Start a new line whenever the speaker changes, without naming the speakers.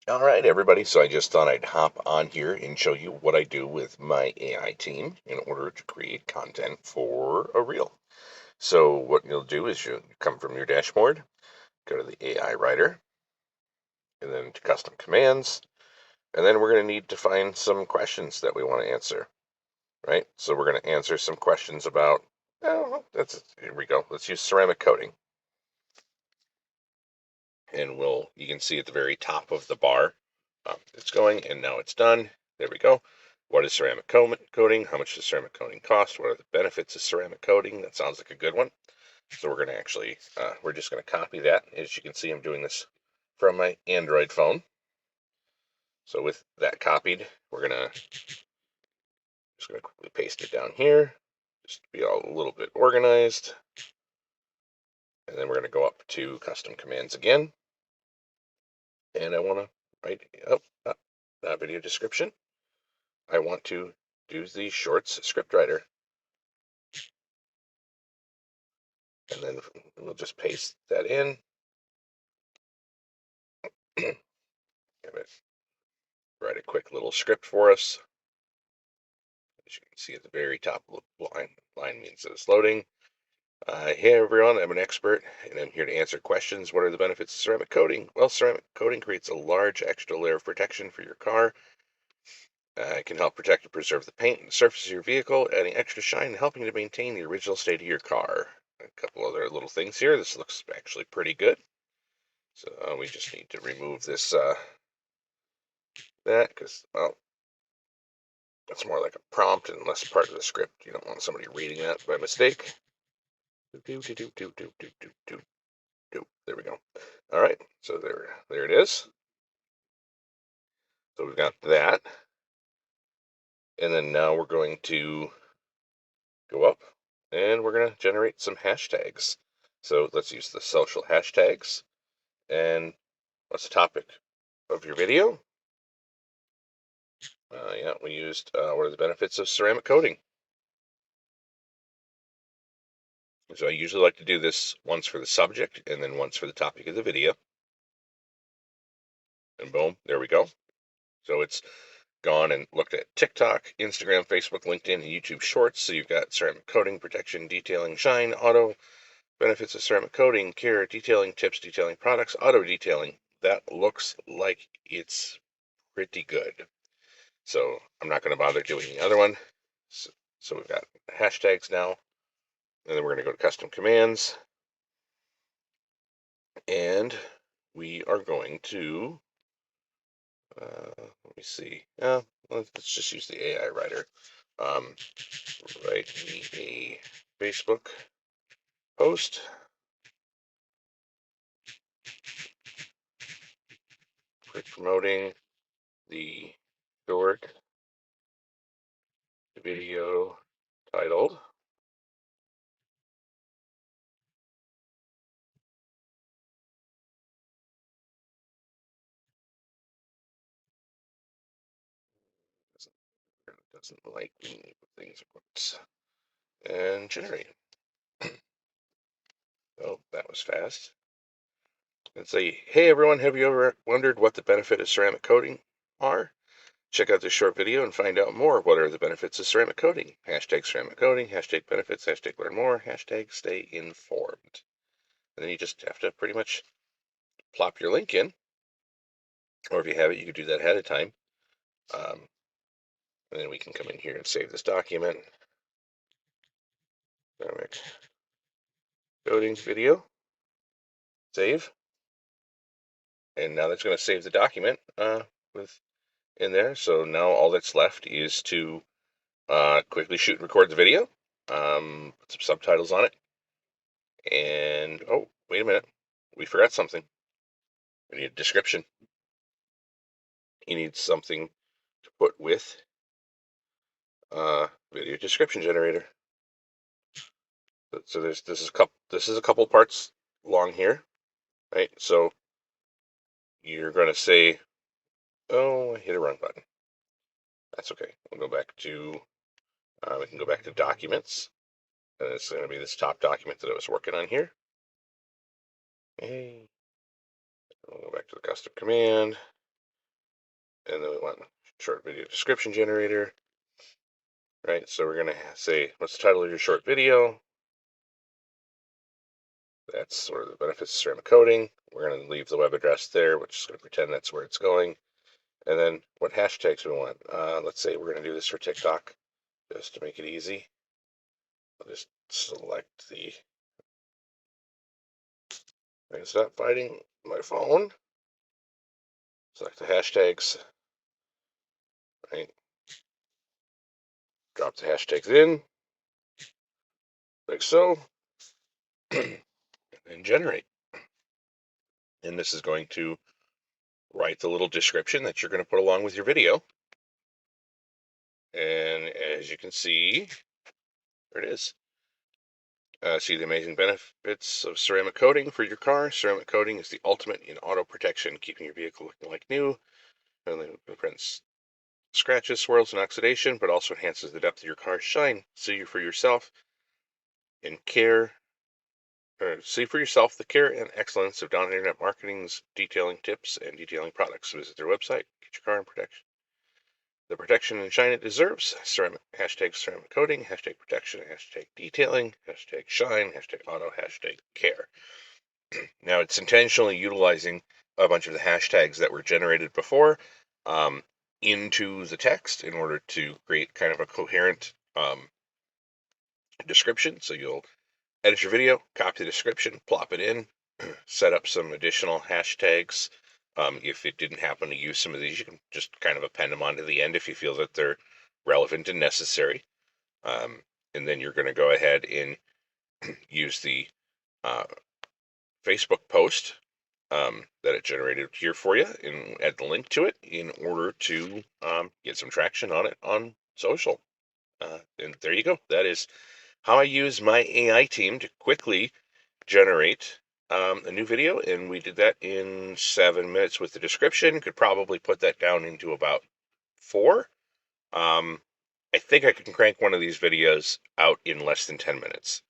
All right, everybody. So I just thought I'd hop on here and show you what I do with my AI team in order to create content for a reel. So what you'll do is you come from your dashboard, go to the AI writer, and then to custom commands, and then we're going to need to find some questions that we want to answer, right? So we're going to answer some questions about, oh, here we go. Let's use ceramic coating. And you can see at the very top of the bar, it's going, and now it's done. There we go. What is ceramic coating? How much does ceramic coating cost? What are the benefits of ceramic coating? That sounds like a good one. So we're going to actually, we're just going to copy that. As you can see, I'm doing this from my Android phone. So with that copied, we're just going to quickly paste it down here, just to be all a little bit organized. And then we're going to go up to custom commands again. And I want to write up video description. I want to do the shorts scriptwriter. And then we'll just paste that in. Have it write a quick little script for us. As you can see at the very top line means that it's loading. Hey everyone, I'm an expert and I'm here to answer questions. What are the benefits of ceramic coating? Well, ceramic coating creates a large extra layer of protection for your car. It can help protect and preserve the paint and the surface of your vehicle, adding extra shine and helping to maintain the original state of your car. A couple other little things here. This looks actually pretty good. So we just need to remove this, that, because, well, it's more like a prompt and less part of the script. You don't want somebody reading that by mistake. Do, do, do, do, do, do, do, do, do. There we go. All right, so there it is. So we've got that. And then now we're going to go up and we're going to generate some hashtags. So let's use the social hashtags. And what's the topic of your video? Yeah, we used what are the benefits of ceramic coating? So I usually like to do this once for the subject and then once for the topic of the video. And boom, there we go. So it's gone and looked at TikTok, Instagram, Facebook, LinkedIn, and YouTube Shorts. So you've got ceramic coating, protection, detailing, shine, auto, benefits of ceramic coating, care, detailing tips, detailing products, auto detailing. That looks like it's pretty good. So I'm not going to bother doing the other one. So we've got hashtags now. And then we're going to go to custom commands. And we are going to, let me see. Let's just use the AI writer. Write me a Facebook post for promoting the short video titled doesn't like me things once and generate. Oh, that was fast. And say, hey everyone, have you ever wondered what the benefit of ceramic coating are? Check out this short video and find out more. What are the benefits of ceramic coating? Hashtag ceramic coating, hashtag benefits, hashtag learn more, hashtag stay informed. And then you just have to pretty much plop your link in, or if you have it, you could do that ahead of time. And then we can come in here and save this document. Ceramic coating video. Save. And now that's going to save the document with in there. So now all that's left is to quickly shoot and record the video, put some subtitles on it, and oh, wait a minute, we forgot something. We need a description. You need something to put with video description generator. So this is a couple parts long here, right? So you're going to say, oh, I hit a wrong button. That's okay. We'll go back to we can go back to documents, and it's going to be this top document that I was working on here. Hey, we'll go back to the custom command. And then we want short video description generator, right? So we're going to say, what's the title of your short video? That's sort of the benefits of ceramic coating. We're going to leave the web address there, which is going to pretend that's where it's going. And then what hashtags we want. Let's say we're going to do this for TikTok, just to make it easy. I'll just select the... I can stop fighting my phone. Select the hashtags, right? Drop the hashtags in, like so, and generate. And this is going to write the little description that you're going to put along with your video. And as you can see, there it is. See the amazing benefits of ceramic coating for your car. Ceramic coating is the ultimate in auto protection, keeping your vehicle looking like new. And it prevents scratches, swirls, and oxidation, but also enhances the depth of your car's shine. See for yourself the care and excellence of Dawn Internet Marketing's detailing tips and detailing products. Visit their website, get your car in protection. The protection and shine it deserves. Hashtag ceramic coating, hashtag protection, hashtag detailing, hashtag shine, hashtag auto, hashtag care. Now, it's intentionally utilizing a bunch of the hashtags that were generated before into the text in order to create kind of a coherent description. So you'll edit your video, copy the description, plop it in, set up some additional hashtags. If it didn't happen to use some of these, you can just kind of append them onto the end if you feel that they're relevant and necessary. And then you're going to go ahead and use the Facebook post that it generated here for you and add the link to it in order to get some traction on it on social. And there you go. That is how I use my AI team to quickly generate a new video, and we did that in 7 minutes with the description. Could probably put that down into about 4. I think I can crank one of these videos out in less than 10 minutes.